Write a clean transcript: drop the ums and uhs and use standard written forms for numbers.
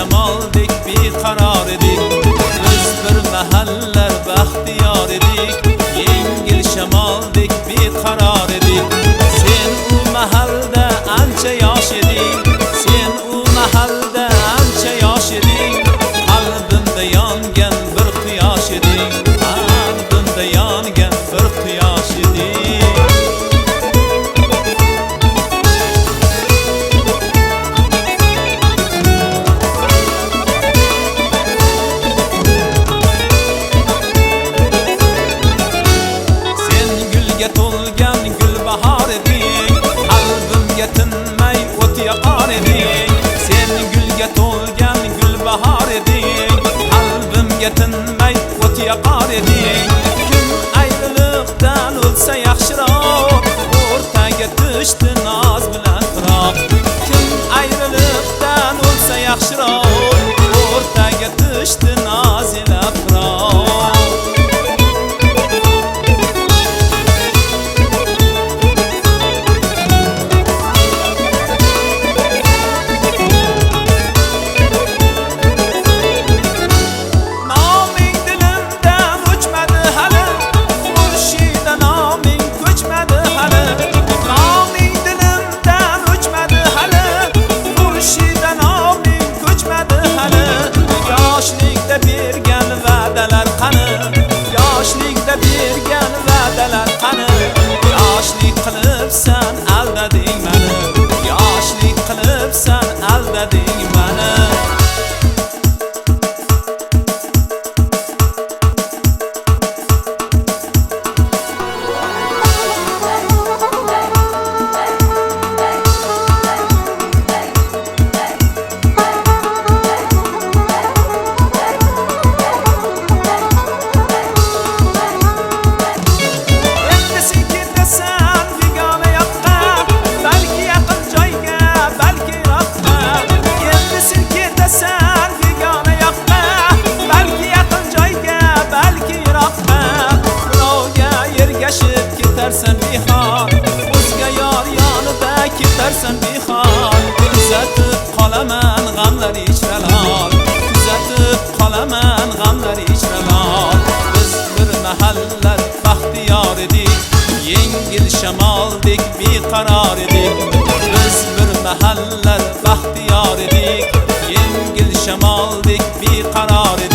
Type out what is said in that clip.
shamoldek beqaror edik. Biz bir mahallar baxtiyor edik, yengil shamoldek beqaror edik. Sen u mahalda ancha yosh eding, sen u mahalda ancha yosh eding. Qalbimda yongan bir quyosh eding, qalbimda yongan bir quyosh eding. To'lgan gulbahor eding, qalbimga tinmay o't yoqar eding. Sen gulga to'lgan gulbahor eding, qalbimga tinmay o't yoqar eding. Kim ayriliqdan o'lsa yaxshiroq, o'rtaga tushdi noz bilan firoq. Kim ayriliqdan o'lsa yaxshiroq, o'rtaga tushdi noz ila firoq. Yoshlikda bergan va'dalar qani? Yoshlikda bergan va'dalar qani? Yoshlik qilibsan aldading mani, yoshlik qilibsan aldading mani. Ketarsan bihor, o'zga yor yonida ketarsan bihor. Kuzatib qolaman g'amlar ichralol, kuzatib qolaman g'amlar ichralol. Biz bir mahallar baxtiyor edik, yengil shamoldek beqaror edik. Biz bir mahallar baxtiyor edik, yengil shamoldek beqaror edik.